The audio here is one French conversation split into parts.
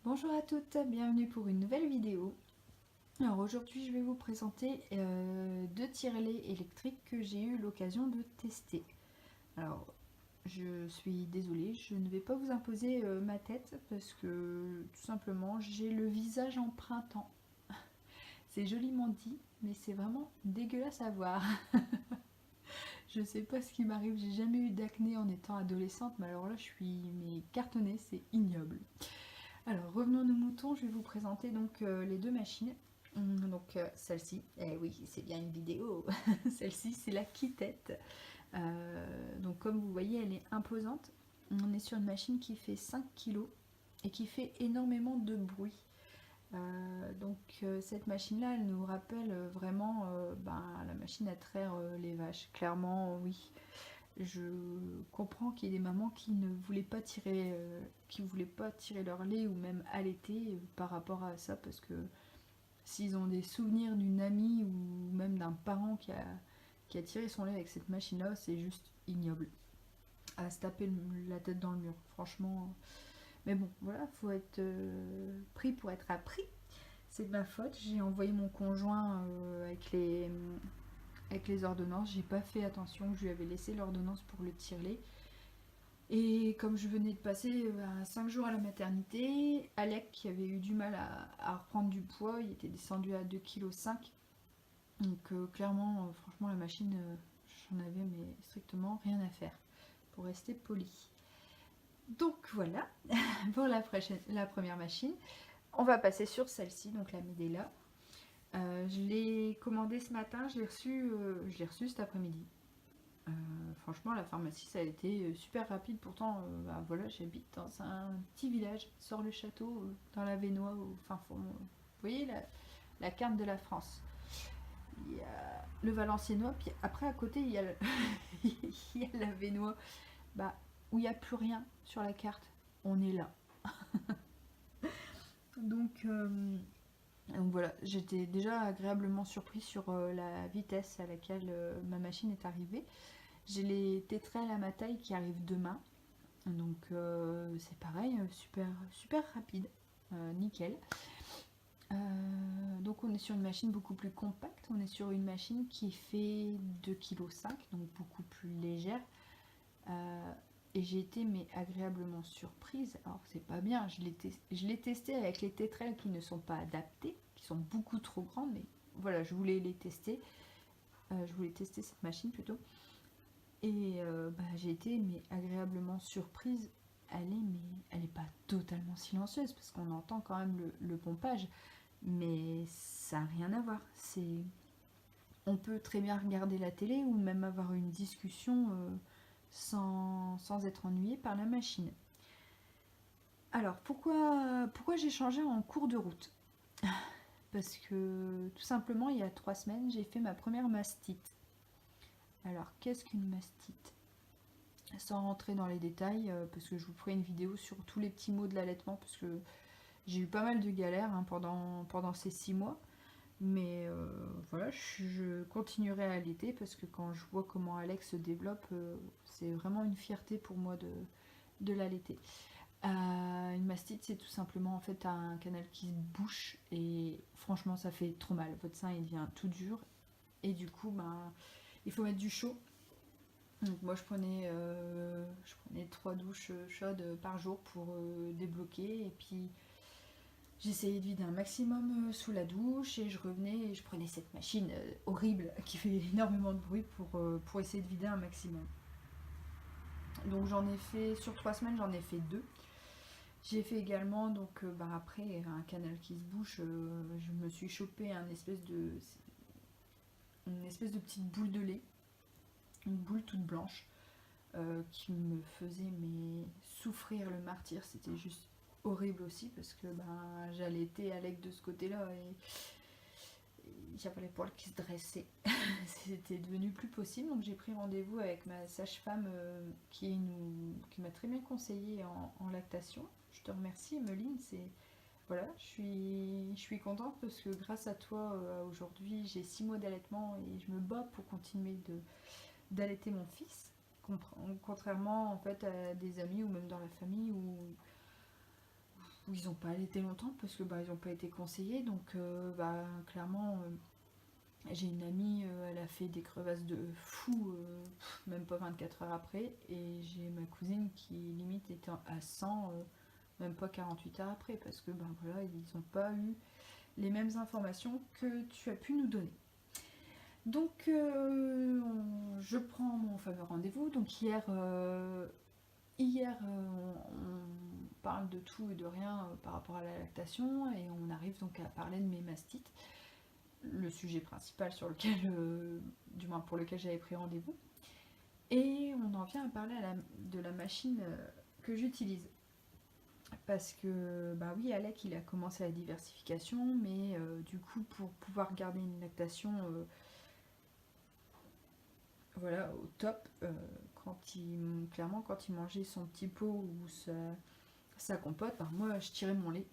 Bonjour à toutes, bienvenue pour une nouvelle vidéo. Alors aujourd'hui je vais vous présenter deux tire-laits électriques que j'ai eu l'occasion de tester. Alors je suis désolée, je ne vais pas vous imposer ma tête parce que tout simplement j'ai le visage en printemps. C'est joliment dit mais c'est vraiment dégueulasse à voir. Je sais pas ce qui m'arrive, j'ai jamais eu d'acné en étant adolescente mais alors là je suis cartonnée, c'est ignoble. Alors revenons aux moutons, je vais vous présenter donc les deux machines. Donc celle-ci, eh oui c'est bien une vidéo, celle-ci c'est la Kitette. Donc comme vous voyez elle est imposante. On est sur une machine qui fait 5 kilos et qui fait énormément de bruit. Cette machine là elle nous rappelle vraiment la machine à traire les vaches. Clairement oui, je comprends qu'il y ait des mamans qui voulaient pas tirer leur lait ou même allaiter par rapport à ça parce que s'ils ont des souvenirs d'une amie ou même d'un parent qui a tiré son lait avec cette machine là, c'est juste ignoble. À se taper la tête dans le mur, franchement. Mais bon, voilà, faut être pris pour être appris. C'est de ma faute, j'ai envoyé mon conjoint avec les ordonnances, j'ai pas fait attention, je lui avais laissé l'ordonnance pour le tire-lait. Et comme je venais de passer 5 jours à la maternité, Alec qui avait eu du mal à reprendre du poids, il était descendu à 2,5 kg. Donc clairement, franchement la machine, j'en avais mais strictement rien à faire, pour rester poli. Donc voilà, pour la première machine. On va passer sur celle-ci, donc la Medela. Je l'ai commandée ce matin, je l'ai reçue cet après-midi. Franchement la pharmacie ça a été super rapide, pourtant voilà, j'habite dans un petit village sur le château dans la Vénois au fin fond. Vous voyez la carte de la France, il y a le Valenciennois, puis après à côté il y a, il y a la Vénois, où il n'y a plus rien sur la carte, on est là. Donc voilà, j'étais déjà agréablement surpris sur la vitesse à laquelle ma machine est arrivée. J'ai les tétrelles à ma taille qui arrivent demain. Donc c'est pareil, super rapide, nickel. Donc on est sur une machine beaucoup plus compacte, on est sur une machine qui fait 2,5 kg, donc beaucoup plus légère. Et j'ai été agréablement surprise. Alors c'est pas bien, je l'ai testé avec les tétrelles qui ne sont pas adaptées, qui sont beaucoup trop grandes, mais voilà, je voulais les tester. Je voulais tester cette machine plutôt. Et j'ai été agréablement surprise. Elle est pas totalement silencieuse parce qu'on entend quand même le pompage, mais ça n'a rien à voir. On peut très bien regarder la télé ou même avoir une discussion sans être ennuyé par la machine. Alors pourquoi j'ai changé en cours de route? Parce que tout simplement il y a 3 semaines j'ai fait ma première mastite. Alors qu'est-ce qu'une mastite? Sans rentrer dans les détails, parce que je vous ferai une vidéo sur tous les petits mots de l'allaitement, parce que j'ai eu pas mal de galères pendant ces 6 mois. Mais voilà, je continuerai à allaiter parce que quand je vois comment Alex se développe, c'est vraiment une fierté pour moi de l'allaiter. Une mastite, c'est tout simplement en fait un canal qui se bouche et franchement ça fait trop mal. Votre sein il devient tout dur et du coup il faut mettre du chaud. Donc moi je prenais 3 douches chaudes par jour pour débloquer, et puis j'essayais de vider un maximum sous la douche et je revenais et je prenais cette machine horrible qui fait énormément de bruit pour essayer de vider un maximum. Donc j'en ai fait, sur 3 semaines j'en ai fait 2. J'ai fait également après un canal qui se bouche, je me suis chopé une espèce de petite boule de lait, une boule toute blanche, qui me faisait souffrir le martyr. C'était juste horrible aussi parce que j'allaitais Alec de ce côté là et j'avais les poils qui se dressaient. C'était devenu plus possible, donc j'ai pris rendez-vous avec ma sage-femme qui m'a très bien conseillé en lactation. Je te remercie Emeline, voilà, je suis contente parce que grâce à toi aujourd'hui j'ai 6 mois d'allaitement et je me bats pour continuer d'allaiter mon fils, contrairement en fait à des amis ou même dans la famille où ils n'ont pas allaité longtemps parce que ils n'ont pas été conseillés. Donc clairement, j'ai une amie, elle a fait des crevasses de fou, même pas 24 heures après. Et j'ai ma cousine qui limite était à 100, même pas 48 heures après. Parce que voilà, ils n'ont pas eu les mêmes informations que tu as pu nous donner. Donc je prends mon fameux rendez-vous. Donc hier, on parle de tout et de rien par rapport à la lactation et on arrive donc à parler de mes mastites, le sujet principal sur lequel, du moins pour lequel j'avais pris rendez-vous. Et on en vient à parler de la machine que j'utilise. Parce que, oui, Alec, il a commencé la diversification, mais du coup, pour pouvoir garder une lactation voilà, au top, clairement, quand il mangeait son petit pot ou sa compote, moi, je tirais mon lait.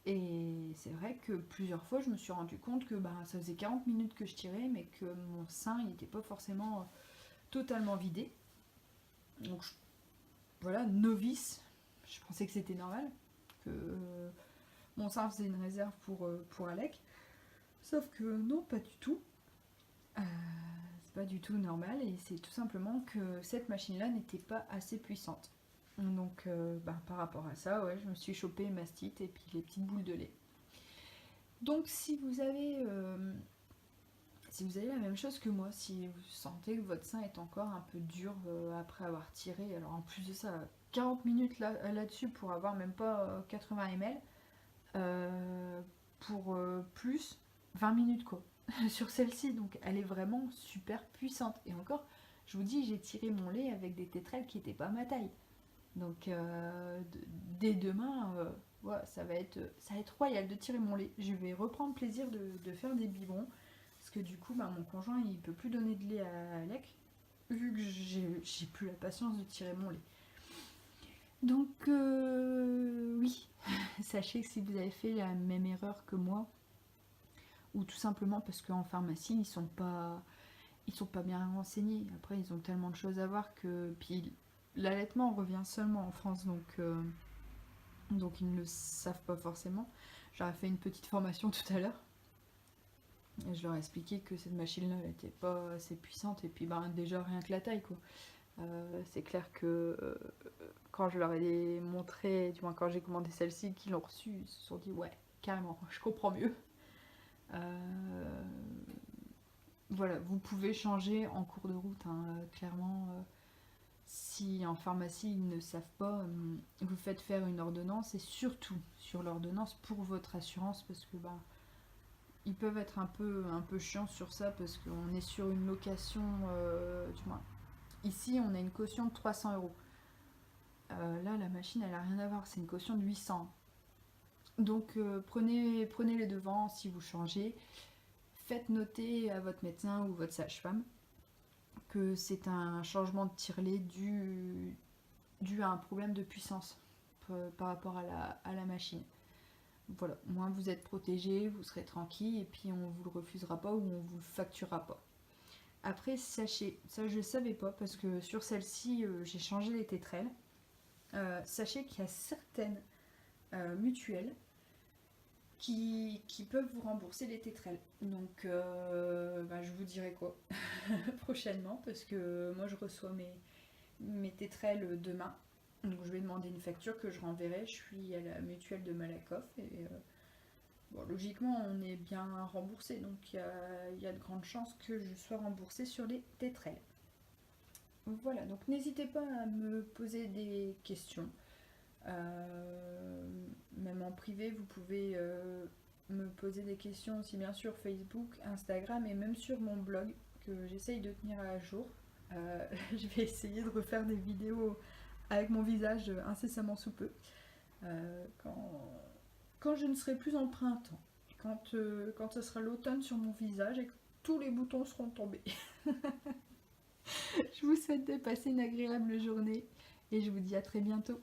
Et c'est vrai que plusieurs fois, je me suis rendu compte que ça faisait 40 minutes que je tirais, mais que mon sein, il n'était pas forcément totalement vidé. Donc, voilà, novice, je pensais que c'était normal, que mon sein faisait une réserve pour Alec. Sauf que non, pas du tout. C'est pas du tout normal et c'est tout simplement que cette machine-là n'était pas assez puissante. Donc par rapport à ça, ouais, je me suis chopé mastite et puis les petites boules de lait. Donc si vous avez la même chose que moi, si vous sentez que votre sein est encore un peu dur après avoir tiré, alors en plus de ça, 40 minutes là-dessus pour avoir même pas 80 ml, pour plus 20 minutes quoi, sur celle-ci, donc elle est vraiment super puissante. Et encore, je vous dis, j'ai tiré mon lait avec des tétrelles qui n'étaient pas ma taille. Donc dès demain, voilà, ça va être royal de tirer mon lait. Je vais reprendre plaisir de faire des biberons. Parce que du coup, mon conjoint, il peut plus donner de lait à Alec. Vu que j'ai plus la patience de tirer mon lait. Donc oui, sachez que si vous avez fait la même erreur que moi, ou tout simplement parce qu'en pharmacie, ils sont pas bien renseignés. Après, ils ont tellement de choses à voir que... Puis l'allaitement revient seulement en France, donc ils ne le savent pas forcément. J'aurais fait une petite formation tout à l'heure. Et je leur ai expliqué que cette machine-là n'était pas assez puissante. Et puis déjà rien que la taille quoi. C'est clair que quand je leur ai montré, du moins quand j'ai commandé celle-ci, qu'ils l'ont reçue, ils se sont dit ouais, carrément, je comprends mieux. Voilà, vous pouvez changer en cours de route, clairement. Si en pharmacie ils ne savent pas, vous faites faire une ordonnance et surtout sur l'ordonnance pour votre assurance parce que ils peuvent être un peu chiants sur ça parce qu'on est sur une location, du moins ici on a une caution de 300 euros. Là la machine elle a rien à voir, c'est une caution de 800. Donc prenez les devants si vous changez. Faites noter à votre médecin ou votre sage-femme que c'est un changement de tire-lait dû à un problème de puissance par rapport à la machine. Voilà, moins vous êtes protégé, vous serez tranquille et puis on vous le refusera pas ou on vous le facturera pas. Après, sachez, ça je ne savais pas parce que sur celle-ci j'ai changé les tétrelles. Sachez qu'il y a certaines mutuelles qui peuvent vous rembourser les tétrelles. Donc je vous dirai quoi prochainement parce que moi je reçois mes tétrelles demain. Donc je vais demander une facture que je renverrai. Je suis à la mutuelle de Malakoff et logiquement on est bien remboursé. Donc il y a de grandes chances que je sois remboursée sur les tétrelles. Voilà, donc n'hésitez pas à me poser des questions. Même en privé, vous pouvez me poser des questions aussi bien sur Facebook, Instagram et même sur mon blog que j'essaye de tenir à jour. Je vais essayer de refaire des vidéos avec mon visage incessamment sous peu. Quand je ne serai plus en printemps, quand ce sera l'automne sur mon visage et que tous les boutons seront tombés. Je vous souhaite de passer une agréable journée et je vous dis à très bientôt.